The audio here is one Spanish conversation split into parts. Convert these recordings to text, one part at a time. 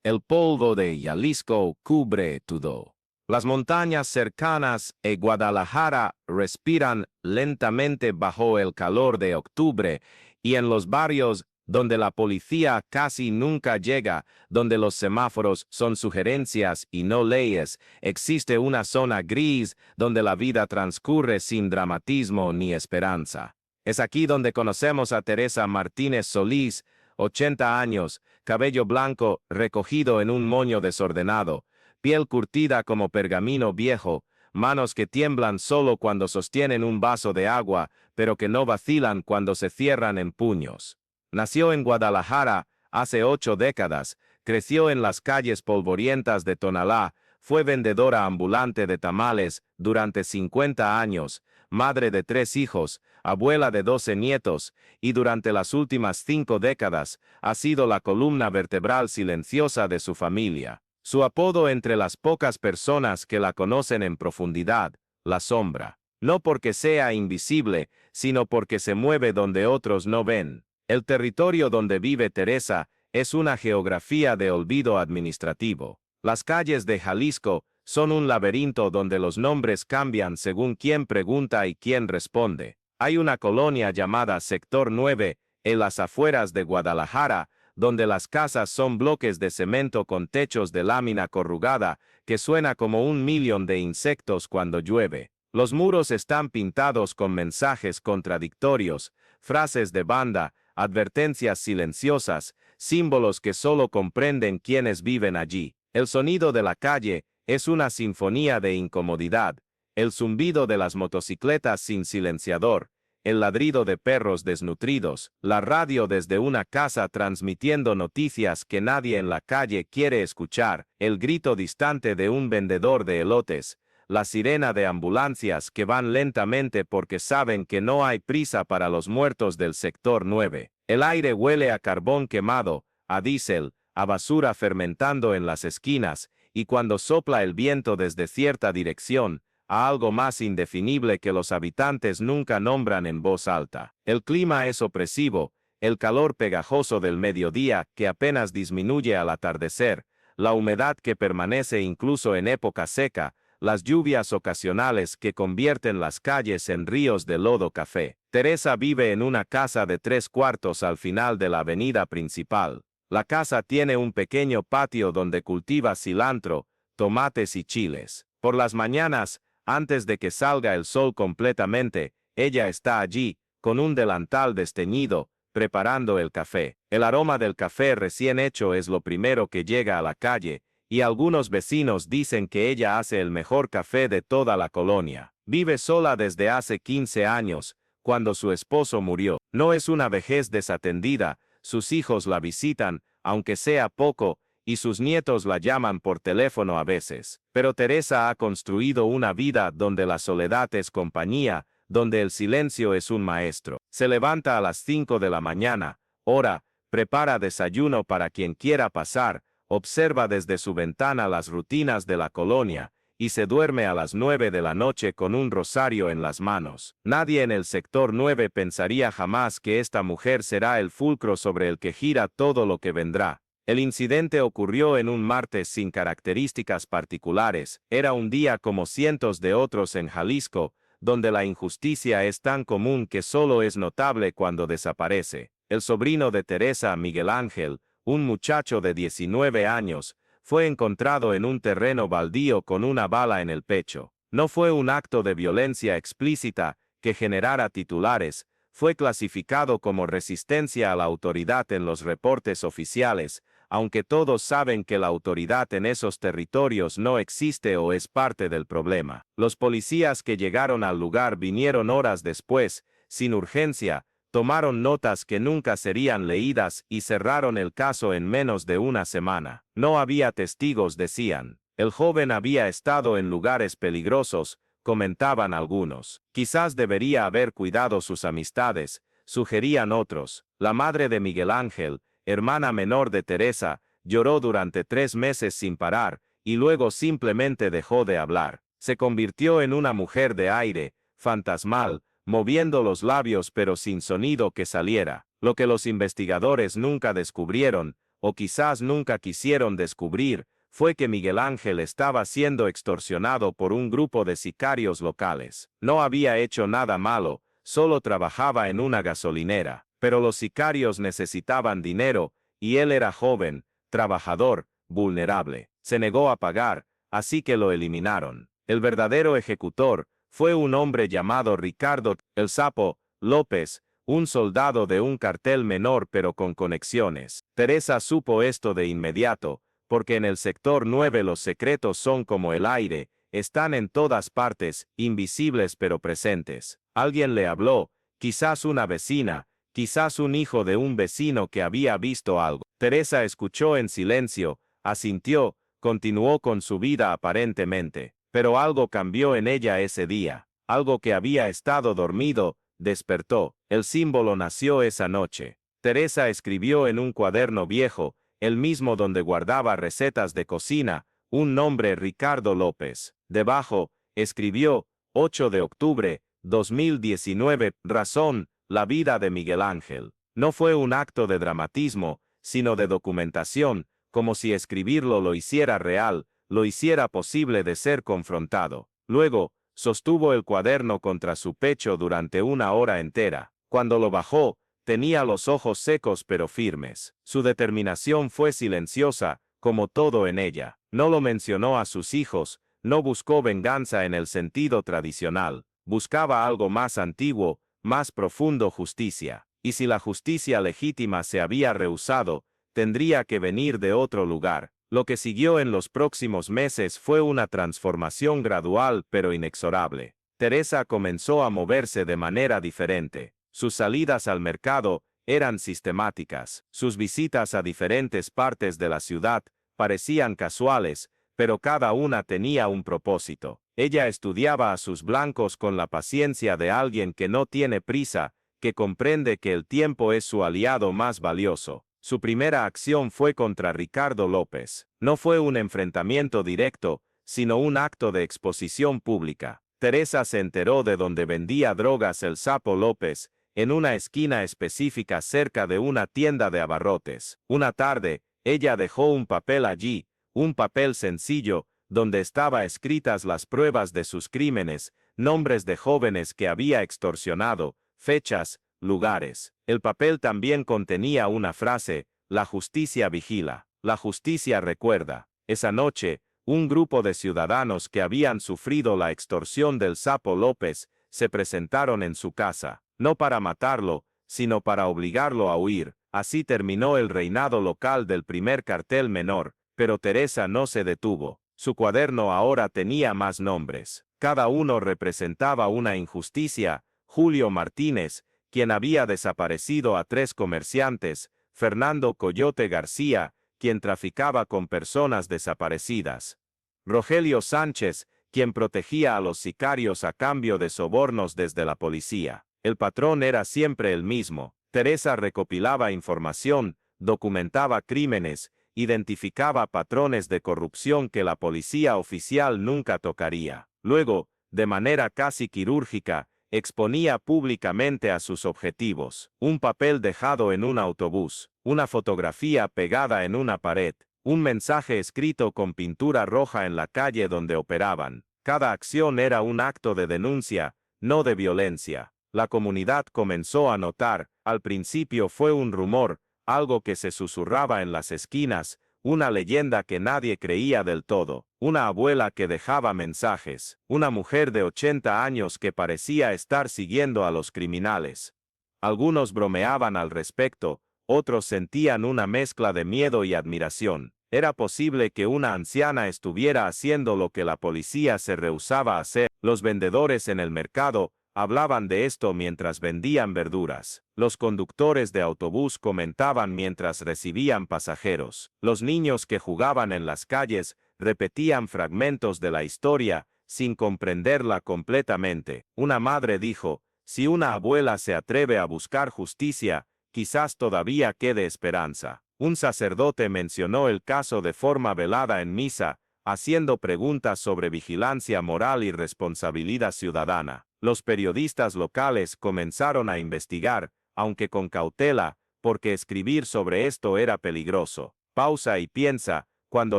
El polvo de Jalisco cubre todo. Las montañas cercanas a Guadalajara respiran lentamente bajo el calor de octubre y en los barrios donde la policía casi nunca llega, donde los semáforos son sugerencias y no leyes, existe una zona gris donde la vida transcurre sin dramatismo ni esperanza. Es aquí donde conocemos a Teresa Martínez Solís, 80 años, cabello blanco recogido en un moño desordenado, piel curtida como pergamino viejo, manos que tiemblan solo cuando sostienen un vaso de agua, pero que no vacilan cuando se cierran en puños. Nació en Guadalajara hace 8 décadas, creció en las calles polvorientas de Tonalá, fue vendedora ambulante de tamales durante 50 años, madre de 3 hijos, abuela de 12 nietos, y durante las últimas 5 décadas ha sido la columna vertebral silenciosa de su familia. Su apodo entre las pocas personas que la conocen en profundidad, la sombra. No porque sea invisible, sino porque se mueve donde otros no ven. El territorio donde vive Teresa es una geografía de olvido administrativo. Las calles de Jalisco son un laberinto donde los nombres cambian según quién pregunta y quién responde. Hay una colonia llamada Sector 9, en las afueras de Guadalajara, donde las casas son bloques de cemento con techos de lámina corrugada, que suena como un millón de insectos cuando llueve. Los muros están pintados con mensajes contradictorios, frases de banda, advertencias silenciosas, símbolos que solo comprenden quienes viven allí. El sonido de la calle es una sinfonía de incomodidad, el zumbido de las motocicletas sin silenciador, el ladrido de perros desnutridos, la radio desde una casa transmitiendo noticias que nadie en la calle quiere escuchar, el grito distante de un vendedor de elotes, la sirena de ambulancias que van lentamente porque saben que no hay prisa para los muertos del sector 9. El aire huele a carbón quemado, a diésel, a basura fermentando en las esquinas, y cuando sopla el viento desde cierta dirección, a algo más indefinible que los habitantes nunca nombran en voz alta. El clima es opresivo, el calor pegajoso del mediodía que apenas disminuye al atardecer, la humedad que permanece incluso en época seca, las lluvias ocasionales que convierten las calles en ríos de lodo café. Teresa vive en una casa de 3 cuartos al final de la avenida principal. La casa tiene un pequeño patio donde cultiva cilantro, tomates y chiles. Por las mañanas, antes de que salga el sol completamente, ella está allí, con un delantal desteñido, preparando el café. El aroma del café recién hecho es lo primero que llega a la calle, y algunos vecinos dicen que ella hace el mejor café de toda la colonia. Vive sola desde hace 15 años, cuando su esposo murió. No es una vejez desatendida, sus hijos la visitan, aunque sea poco, y sus nietos la llaman por teléfono a veces. Pero Teresa ha construido una vida donde la soledad es compañía, donde el silencio es un maestro. Se levanta a las 5 de la mañana, ora, prepara desayuno para quien quiera pasar, observa desde su ventana las rutinas de la colonia, y se duerme a las 9 de la noche con un rosario en las manos. Nadie en el sector 9 pensaría jamás que esta mujer será el fulcro sobre el que gira todo lo que vendrá. El incidente ocurrió en un martes sin características particulares, era un día como cientos de otros en Jalisco, donde la injusticia es tan común que solo es notable cuando desaparece. El sobrino de Teresa, Miguel Ángel, un muchacho de 19 años, fue encontrado en un terreno baldío con una bala en el pecho. No fue un acto de violencia explícita que generara titulares, fue clasificado como resistencia a la autoridad en los reportes oficiales, aunque todos saben que la autoridad en esos territorios no existe o es parte del problema. Los policías que llegaron al lugar vinieron horas después, sin urgencia, tomaron notas que nunca serían leídas y cerraron el caso en menos de una semana. No había testigos, decían. El joven había estado en lugares peligrosos, comentaban algunos. Quizás debería haber cuidado sus amistades, sugerían otros. La madre de Miguel Ángel, hermana menor de Teresa, lloró durante 3 meses sin parar, y luego simplemente dejó de hablar. Se convirtió en una mujer de aire, fantasmal, moviendo los labios pero sin sonido que saliera. Lo que los investigadores nunca descubrieron, o quizás nunca quisieron descubrir, fue que Miguel Ángel estaba siendo extorsionado por un grupo de sicarios locales. No había hecho nada malo, solo trabajaba en una gasolinera, pero los sicarios necesitaban dinero, y él era joven, trabajador, vulnerable. Se negó a pagar, así que lo eliminaron. El verdadero ejecutor fue un hombre llamado Ricardo El Sapo López, un soldado de un cartel menor pero con conexiones. Teresa supo esto de inmediato, porque en el sector 9 los secretos son como el aire, están en todas partes, invisibles pero presentes. Alguien le habló, quizás una vecina, quizás un hijo de un vecino que había visto algo. Teresa escuchó en silencio, asintió, continuó con su vida aparentemente, pero algo cambió en ella ese día. Algo que había estado dormido, despertó. El símbolo nació esa noche. Teresa escribió en un cuaderno viejo, el mismo donde guardaba recetas de cocina, un nombre Ricardo López. Debajo, escribió, 8 de octubre, 2019, razón, la vida de Miguel Ángel. No fue un acto de dramatismo, sino de documentación, como si escribirlo lo hiciera real, lo hiciera posible de ser confrontado. Luego, sostuvo el cuaderno contra su pecho durante una hora entera. Cuando lo bajó, tenía los ojos secos pero firmes. Su determinación fue silenciosa, como todo en ella. No lo mencionó a sus hijos, no buscó venganza en el sentido tradicional. Buscaba algo más antiguo, más profundo: justicia. Y si la justicia legítima se había rehusado, tendría que venir de otro lugar. Lo que siguió en los próximos meses fue una transformación gradual pero inexorable. Teresa comenzó a moverse de manera diferente. Sus salidas al mercado eran sistemáticas. Sus visitas a diferentes partes de la ciudad parecían casuales, pero cada una tenía un propósito. Ella estudiaba a sus blancos con la paciencia de alguien que no tiene prisa, que comprende que el tiempo es su aliado más valioso. Su primera acción fue contra Ricardo López. No fue un enfrentamiento directo, sino un acto de exposición pública. Teresa se enteró de dónde vendía drogas el Sapo López, en una esquina específica cerca de una tienda de abarrotes. Una tarde, ella dejó un papel allí, un papel sencillo, donde estaban escritas las pruebas de sus crímenes, nombres de jóvenes que había extorsionado, fechas, lugares. El papel también contenía una frase: la justicia vigila, la justicia recuerda. Esa noche, un grupo de ciudadanos que habían sufrido la extorsión del Sapo López se presentaron en su casa, no para matarlo, sino para obligarlo a huir. Así terminó el reinado local del primer cartel menor, pero Teresa no se detuvo. Su cuaderno ahora tenía más nombres. Cada uno representaba una injusticia: Julio Martínez, quien había desaparecido a 3 comerciantes; Fernando Coyote García, quien traficaba con personas desaparecidas; Rogelio Sánchez, quien protegía a los sicarios a cambio de sobornos desde la policía. El patrón era siempre el mismo. Teresa recopilaba información, documentaba crímenes, identificaba patrones de corrupción que la policía oficial nunca tocaría. Luego, de manera casi quirúrgica, exponía públicamente a sus objetivos: un papel dejado en un autobús, una fotografía pegada en una pared, un mensaje escrito con pintura roja en la calle donde operaban. Cada acción era un acto de denuncia, no de violencia. La comunidad comenzó a notar. Al principio fue un rumor, algo que se susurraba en las esquinas, una leyenda que nadie creía del todo. Una abuela que dejaba mensajes, una mujer de 80 años que parecía estar siguiendo a los criminales. Algunos bromeaban al respecto, otros sentían una mezcla de miedo y admiración. Era posible que una anciana estuviera haciendo lo que la policía se rehusaba a hacer. Los vendedores en el mercado hablaban de esto mientras vendían verduras. Los conductores de autobús comentaban mientras recibían pasajeros. Los niños que jugaban en las calles repetían fragmentos de la historia sin comprenderla completamente. Una madre dijo: si una abuela se atreve a buscar justicia, quizás todavía quede esperanza. Un sacerdote mencionó el caso de forma velada en misa, haciendo preguntas sobre vigilancia moral y responsabilidad ciudadana. Los periodistas locales comenzaron a investigar, aunque con cautela, porque escribir sobre esto era peligroso. Pausa y piensa, cuando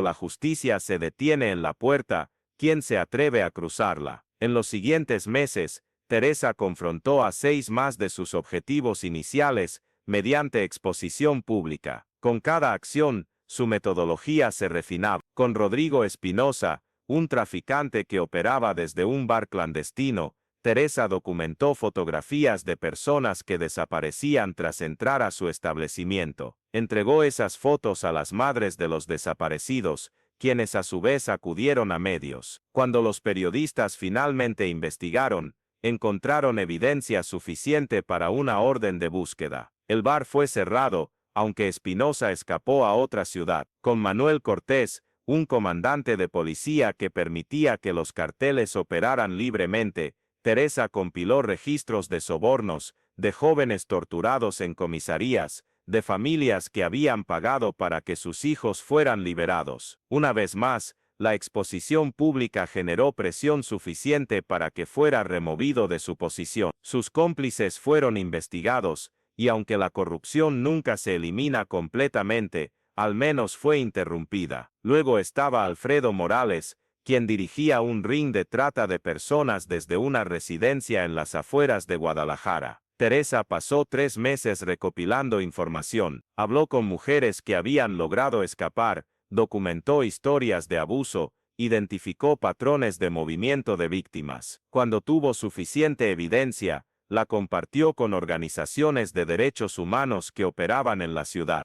la justicia se detiene en la puerta, ¿quién se atreve a cruzarla? En los siguientes meses, Teresa confrontó a 6 más de sus objetivos iniciales, mediante exposición pública. Con cada acción, su metodología se refinaba. Con Rodrigo Espinosa, un traficante que operaba desde un bar clandestino, Teresa documentó fotografías de personas que desaparecían tras entrar a su establecimiento. Entregó esas fotos a las madres de los desaparecidos, quienes a su vez acudieron a medios. Cuando los periodistas finalmente investigaron, encontraron evidencia suficiente para una orden de búsqueda. El bar fue cerrado, aunque Espinosa escapó a otra ciudad. Con Manuel Cortés, un comandante de policía que permitía que los carteles operaran libremente, Teresa compiló registros de sobornos, de jóvenes torturados en comisarías, de familias que habían pagado para que sus hijos fueran liberados. Una vez más, la exposición pública generó presión suficiente para que fuera removido de su posición. Sus cómplices fueron investigados, y aunque la corrupción nunca se elimina completamente, al menos fue interrumpida. Luego estaba Alfredo Morales, quien dirigía un ring de trata de personas desde una residencia en las afueras de Guadalajara. Teresa pasó 3 meses recopilando información, habló con mujeres que habían logrado escapar, documentó historias de abuso, identificó patrones de movimiento de víctimas. Cuando tuvo suficiente evidencia, la compartió con organizaciones de derechos humanos que operaban en la ciudad.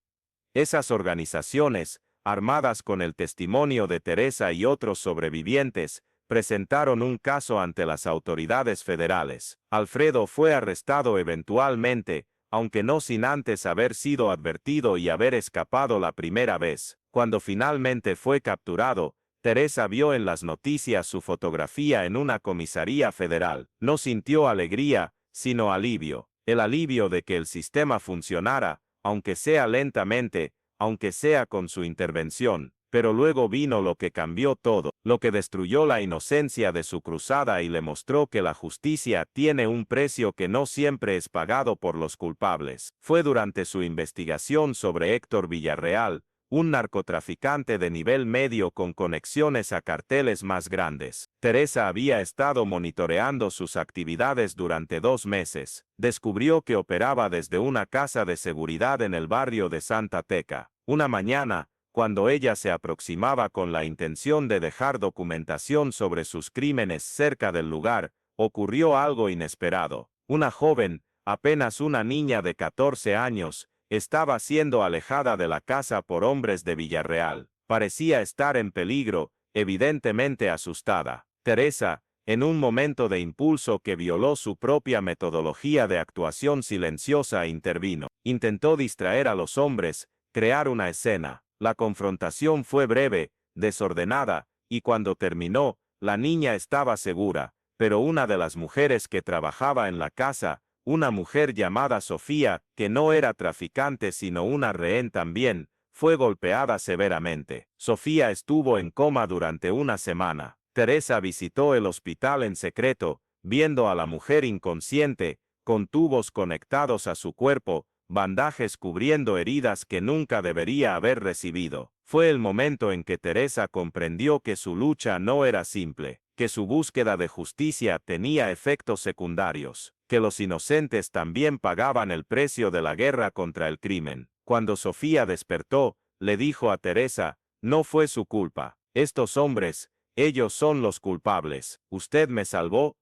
Esas organizaciones, armadas con el testimonio de Teresa y otros sobrevivientes, presentaron un caso ante las autoridades federales. Alfredo fue arrestado eventualmente, aunque no sin antes haber sido advertido y haber escapado la primera vez. Cuando finalmente fue capturado, Teresa vio en las noticias su fotografía en una comisaría federal. No sintió alegría, sino alivio. El alivio de que el sistema funcionara, aunque sea lentamente, aunque sea con su intervención. Pero luego vino lo que cambió todo, lo que destruyó la inocencia de su cruzada y le mostró que la justicia tiene un precio que no siempre es pagado por los culpables. Fue durante su investigación sobre Héctor Villarreal, un narcotraficante de nivel medio con conexiones a carteles más grandes. Teresa había estado monitoreando sus actividades durante 2 meses. Descubrió que operaba desde una casa de seguridad en el barrio de Santa Teca. Una mañana, cuando ella se aproximaba con la intención de dejar documentación sobre sus crímenes cerca del lugar, ocurrió algo inesperado. Una joven, apenas una niña de 14 años, estaba siendo alejada de la casa por hombres de Villarreal. Parecía estar en peligro, evidentemente asustada. Teresa, en un momento de impulso que violó su propia metodología de actuación silenciosa, intervino. Intentó distraer a los hombres, crear una escena. La confrontación fue breve, desordenada, y cuando terminó, la niña estaba segura, pero una de las mujeres que trabajaba en la casa, una mujer llamada Sofía, que no era traficante sino una rehén también, fue golpeada severamente. Sofía estuvo en coma durante una semana. Teresa visitó el hospital en secreto, viendo a la mujer inconsciente, con tubos conectados a su cuerpo, bandajes cubriendo heridas que nunca debería haber recibido. Fue el momento en que Teresa comprendió que su lucha no era simple, que su búsqueda de justicia tenía efectos secundarios, que los inocentes también pagaban el precio de la guerra contra el crimen. Cuando Sofía despertó, le dijo a Teresa, no fue su culpa. Estos hombres, ellos son los culpables. Usted me salvó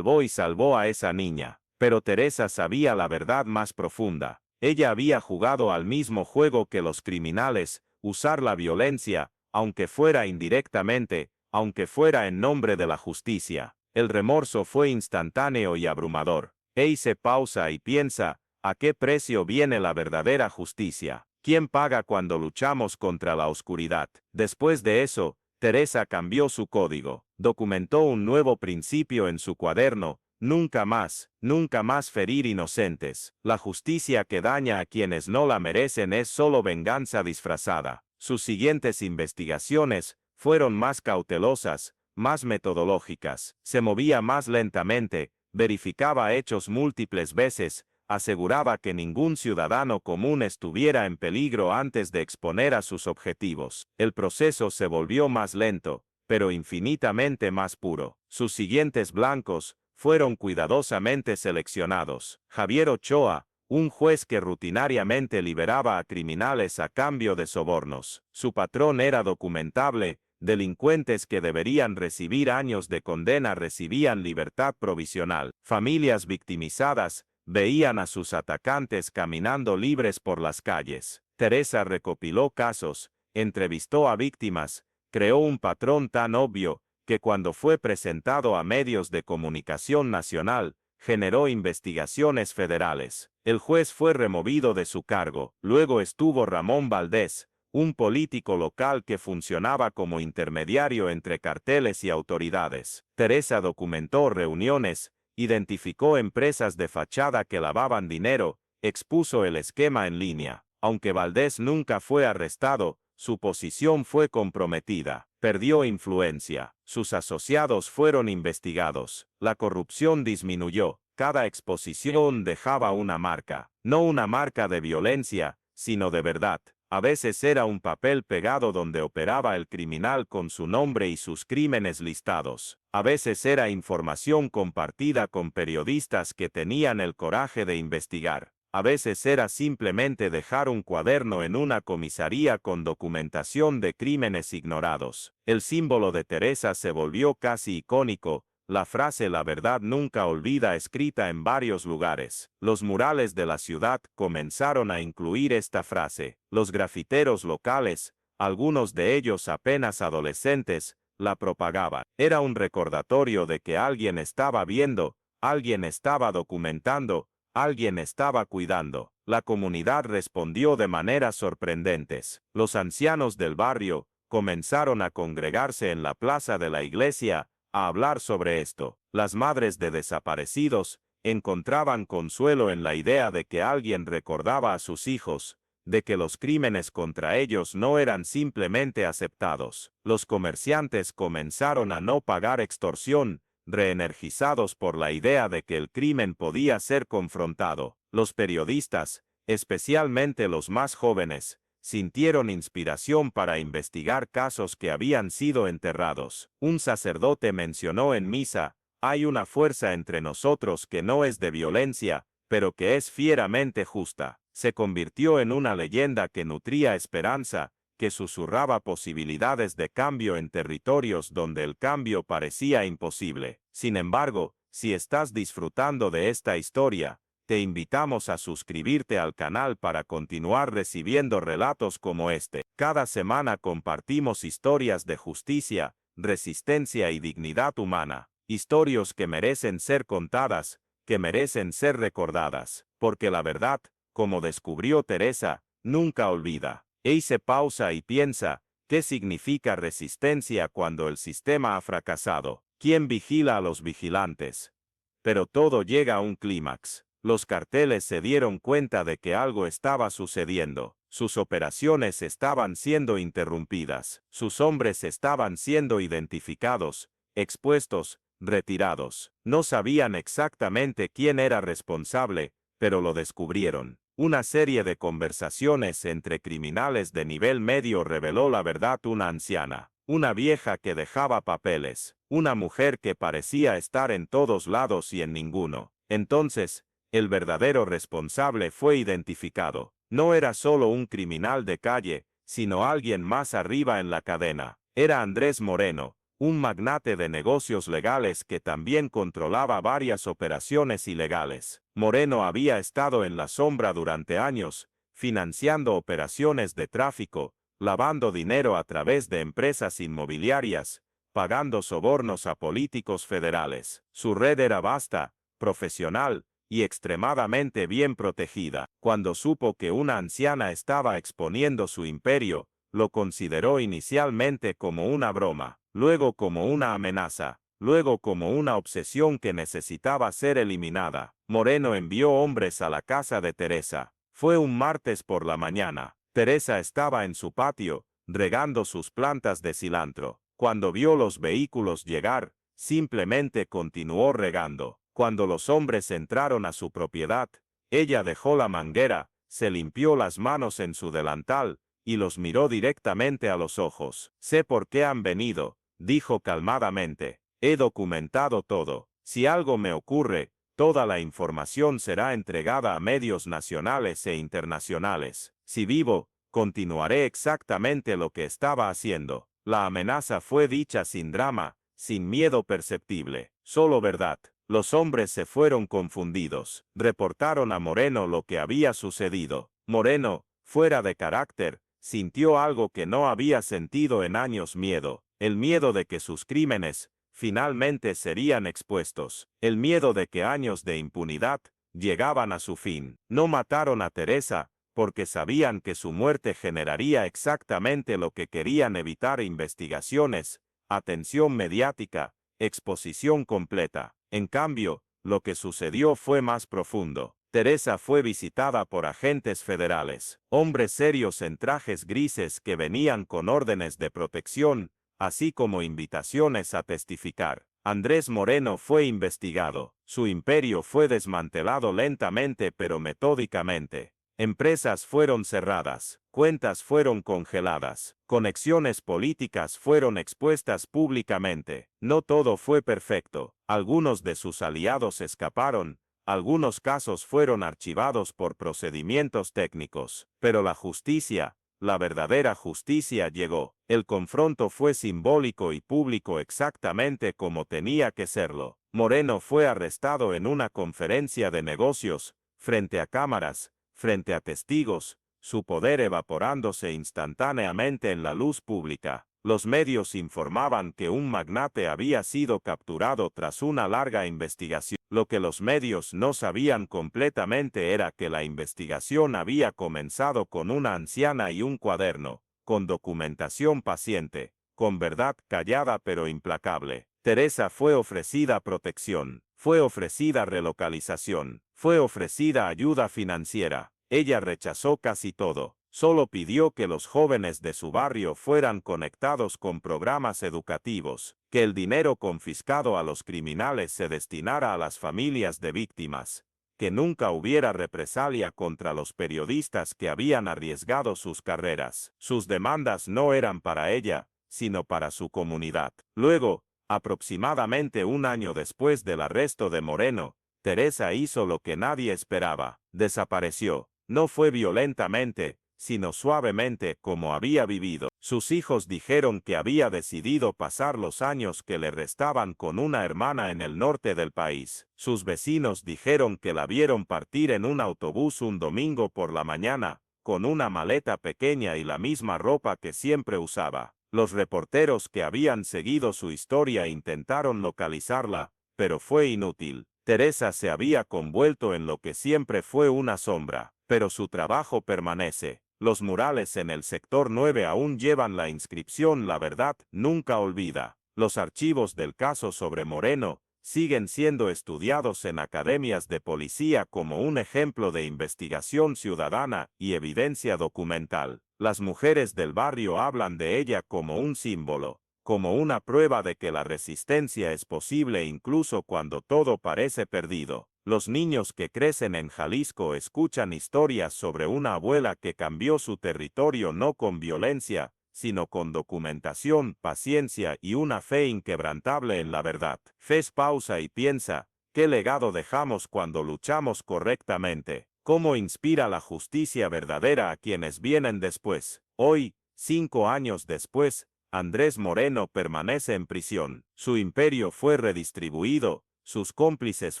y salvó a esa niña. Pero Teresa sabía la verdad más profunda. Ella había jugado al mismo juego que los criminales, usar la violencia, aunque fuera indirectamente, aunque fuera en nombre de la justicia. El remorso fue instantáneo y abrumador. Se pausa y piensa, ¿a qué precio viene la verdadera justicia? ¿Quién paga cuando luchamos contra la oscuridad? Después de eso, Teresa cambió su código. Documentó un nuevo principio en su cuaderno: nunca más ferir inocentes. La justicia que daña a quienes no la merecen es solo venganza disfrazada. Sus siguientes investigaciones fueron más cautelosas, más metodológicas. Se movía más lentamente, verificaba hechos múltiples veces, aseguraba que ningún ciudadano común estuviera en peligro antes de exponer a sus objetivos. El proceso se volvió más lento, pero infinitamente más puro. Sus siguientes blancos fueron cuidadosamente seleccionados. Javier Ochoa, un juez que rutinariamente liberaba a criminales a cambio de sobornos. Su patrón era documentable. Delincuentes que deberían recibir años de condena recibían libertad provisional. Familias victimizadas veían a sus atacantes caminando libres por las calles. Teresa recopiló casos, entrevistó a víctimas, creó un patrón tan obvio que cuando fue presentado a medios de comunicación nacional, generó investigaciones federales. El juez fue removido de su cargo. Luego estuvo Ramón Valdés, un político local que funcionaba como intermediario entre carteles y autoridades. Teresa documentó reuniones, identificó empresas de fachada que lavaban dinero, expuso el esquema en línea. Aunque Valdés nunca fue arrestado, su posición fue comprometida. Perdió influencia. Sus asociados fueron investigados. La corrupción disminuyó. Cada exposición dejaba una marca. No una marca de violencia, sino de verdad. A veces era un papel pegado donde operaba el criminal con su nombre y sus crímenes listados. A veces era información compartida con periodistas que tenían el coraje de investigar. A veces era simplemente dejar un cuaderno en una comisaría con documentación de crímenes ignorados. El símbolo de Teresa se volvió casi icónico. La frase "la verdad nunca olvida" escrita en varios lugares. Los murales de la ciudad comenzaron a incluir esta frase. Los grafiteros locales, algunos de ellos apenas adolescentes, la propagaban. Era un recordatorio de que alguien estaba viendo, alguien estaba documentando, alguien estaba cuidando. La comunidad respondió de maneras sorprendentes. Los ancianos del barrio comenzaron a congregarse en la plaza de la iglesia, a hablar sobre esto. Las madres de desaparecidos encontraban consuelo en la idea de que alguien recordaba a sus hijos, de que los crímenes contra ellos no eran simplemente aceptados. Los comerciantes comenzaron a no pagar extorsión, reenergizados por la idea de que el crimen podía ser confrontado. Los periodistas, especialmente los más jóvenes, sintieron inspiración para investigar casos que habían sido enterrados. Un sacerdote mencionó en misa: "Hay una fuerza entre nosotros que no es de violencia, pero que es fieramente justa". Se convirtió en una leyenda que nutría esperanza, que susurraba posibilidades de cambio en territorios donde el cambio parecía imposible. Sin embargo, si estás disfrutando de esta historia, te invitamos a suscribirte al canal para continuar recibiendo relatos como este. Cada semana compartimos historias de justicia, resistencia y dignidad humana. Historias que merecen ser contadas, que merecen ser recordadas. Porque la verdad, como descubrió Teresa, nunca olvida. Se pausa y piensa: ¿qué significa resistencia cuando el sistema ha fracasado? ¿Quién vigila a los vigilantes? Pero todo llega a un clímax. Los carteles se dieron cuenta de que algo estaba sucediendo. Sus operaciones estaban siendo interrumpidas. Sus hombres estaban siendo identificados, expuestos, retirados. No sabían exactamente quién era responsable, pero lo descubrieron. Una serie de conversaciones entre criminales de nivel medio reveló la verdad: una anciana, una vieja que dejaba papeles, una mujer que parecía estar en todos lados y en ninguno. Entonces, el verdadero responsable fue identificado. No era solo un criminal de calle, sino alguien más arriba en la cadena. Era Andrés Moreno, un magnate de negocios legales que también controlaba varias operaciones ilegales. Moreno había estado en la sombra durante años, financiando operaciones de tráfico, lavando dinero a través de empresas inmobiliarias, pagando sobornos a políticos federales. Su red era vasta, profesional y extremadamente bien protegida. Cuando supo que una anciana estaba exponiendo su imperio, lo consideró inicialmente como una broma, luego como una amenaza, luego como una obsesión que necesitaba ser eliminada. Moreno envió hombres a la casa de Teresa. Fue un martes por la mañana. Teresa estaba en su patio, regando sus plantas de cilantro. Cuando vio los vehículos llegar, simplemente continuó regando. Cuando los hombres entraron a su propiedad, Ella dejó la manguera, se limpió las manos en su delantal, y los miró directamente a los ojos. Sé por qué han venido, dijo calmadamente. He documentado todo. Si algo me ocurre, toda la información será entregada a medios nacionales e internacionales. Si vivo, continuaré exactamente lo que estaba haciendo. La amenaza fue dicha sin drama, sin miedo perceptible, solo verdad. Los hombres se fueron confundidos. Reportaron a Moreno lo que había sucedido. Moreno, fuera de carácter, sintió algo que no había sentido en años: miedo. El miedo de que sus crímenes, finalmente serían expuestos. El miedo de que años de impunidad llegaban a su fin. No mataron a Teresa, porque sabían que su muerte generaría exactamente lo que querían evitar: investigaciones, atención mediática, exposición completa. En cambio, lo que sucedió fue más profundo. Teresa fue visitada por agentes federales, hombres serios en trajes grises que venían con órdenes de protección, así como invitaciones a testificar. Andrés Moreno fue investigado. Su imperio fue desmantelado lentamente pero metódicamente. Empresas fueron cerradas, cuentas fueron congeladas, conexiones políticas fueron expuestas públicamente. No todo fue perfecto. Algunos de sus aliados escaparon, algunos casos fueron archivados por procedimientos técnicos, pero la justicia, la verdadera justicia, llegó. El confronto fue simbólico y público, exactamente como tenía que serlo. Moreno fue arrestado en una conferencia de negocios, frente a cámaras, frente a testigos, su poder evaporándose instantáneamente en la luz pública. Los medios informaban que un magnate había sido capturado tras una larga investigación. Lo que los medios no sabían completamente era que la investigación había comenzado con una anciana y un cuaderno, con documentación paciente, con verdad callada pero implacable. Teresa fue ofrecida protección, fue ofrecida relocalización, fue ofrecida ayuda financiera. Ella rechazó casi todo. Solo pidió que los jóvenes de su barrio fueran conectados con programas educativos, que el dinero confiscado a los criminales se destinara a las familias de víctimas, que nunca hubiera represalia contra los periodistas que habían arriesgado sus carreras. Sus demandas no eran para ella, sino para su comunidad. Luego, aproximadamente un año después del arresto de Moreno, Teresa hizo lo que nadie esperaba: desapareció. No fue violentamente, sino suavemente, como había vivido. Sus hijos dijeron que había decidido pasar los años que le restaban con una hermana en el norte del país. Sus vecinos dijeron que la vieron partir en un autobús un domingo por la mañana, con una maleta pequeña y la misma ropa que siempre usaba. Los reporteros que habían seguido su historia intentaron localizarla, pero fue inútil. Teresa se había convuelto en lo que siempre fue: una sombra. Pero su trabajo permanece. Los murales en el sector 9 aún llevan la inscripción: la verdad nunca olvida. Los archivos del caso sobre Moreno siguen siendo estudiados en academias de policía como un ejemplo de investigación ciudadana y evidencia documental. Las mujeres del barrio hablan de ella como un símbolo, como una prueba de que la resistencia es posible incluso cuando todo parece perdido. Los niños que crecen en Jalisco escuchan historias sobre una abuela que cambió su territorio no con violencia, sino con documentación, paciencia y una fe inquebrantable en la verdad. Fez pausa y piensa: ¿qué legado dejamos cuando luchamos correctamente? ¿Cómo inspira la justicia verdadera a quienes vienen después? Hoy, 5 años después, Andrés Moreno permanece en prisión. Su imperio fue redistribuido, sus cómplices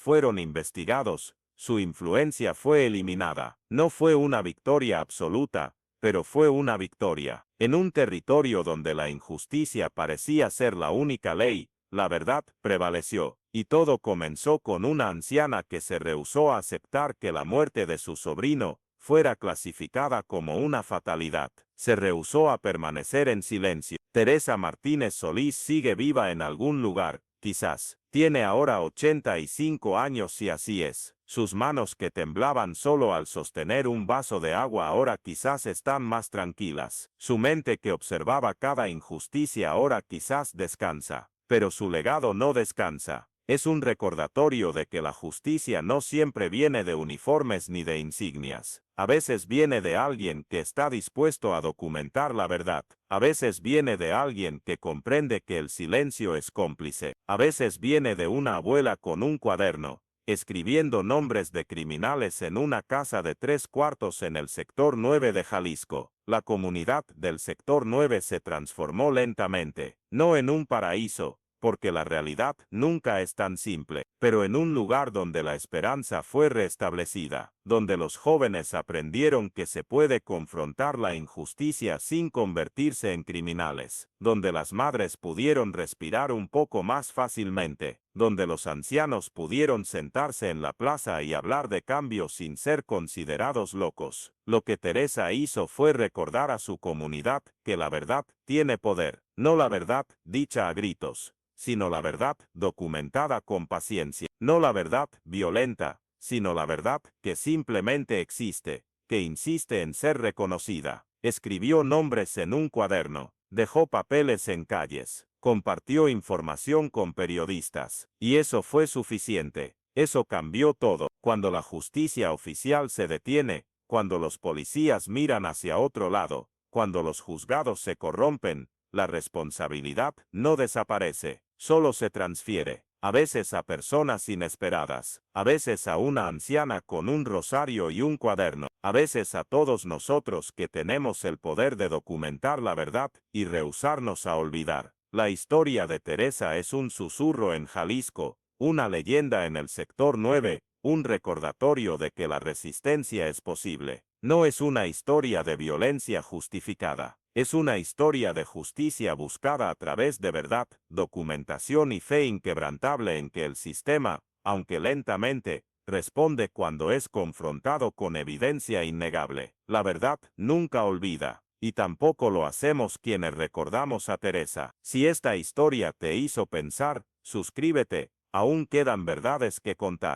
fueron investigados, su influencia fue eliminada. No fue una victoria absoluta, pero fue una victoria. En un territorio donde la injusticia parecía ser la única ley, la verdad prevaleció. Y todo comenzó con una anciana que se rehusó a aceptar que la muerte de su sobrino fuera clasificada como una fatalidad. Se rehusó a permanecer en silencio. Teresa Martínez Solís sigue viva en algún lugar, quizás. Tiene ahora 85 años y así es. Sus manos que temblaban solo al sostener un vaso de agua ahora quizás están más tranquilas. Su mente que observaba cada injusticia ahora quizás descansa. Pero su legado no descansa. Es un recordatorio de que la justicia no siempre viene de uniformes ni de insignias. A veces viene de alguien que está dispuesto a documentar la verdad. A veces viene de alguien que comprende que el silencio es cómplice. A veces viene de una abuela con un cuaderno, escribiendo nombres de criminales en una casa de 3 cuartos en el sector 9 de Jalisco. La comunidad del sector 9 se transformó lentamente, no en un paraíso, porque la realidad nunca es tan simple, pero en un lugar donde la esperanza fue restablecida, donde los jóvenes aprendieron que se puede confrontar la injusticia sin convertirse en criminales, donde las madres pudieron respirar un poco más fácilmente, donde los ancianos pudieron sentarse en la plaza y hablar de cambio sin ser considerados locos. Lo que Teresa hizo fue recordar a su comunidad que la verdad tiene poder, no la verdad dicha a gritos, sino la verdad documentada con paciencia, no la verdad violenta, sino la verdad que simplemente existe, que insiste en ser reconocida. Escribió nombres en un cuaderno, dejó papeles en calles, compartió información con periodistas, y eso fue suficiente. Eso cambió todo. Cuando la justicia oficial se detiene, cuando los policías miran hacia otro lado, cuando los juzgados se corrompen, la responsabilidad no desaparece, solo se transfiere, a veces a personas inesperadas, a veces a una anciana con un rosario y un cuaderno, a veces a todos nosotros que tenemos el poder de documentar la verdad y rehusarnos a olvidar. La historia de Teresa es un susurro en Jalisco, una leyenda en el sector 9, un recordatorio de que la resistencia es posible. No es una historia de violencia justificada. Es una historia de justicia buscada a través de verdad, documentación y fe inquebrantable en que el sistema, aunque lentamente, responde cuando es confrontado con evidencia innegable. La verdad nunca olvida, y tampoco lo hacemos quienes recordamos a Teresa. Si esta historia te hizo pensar, suscríbete, aún quedan verdades que contar.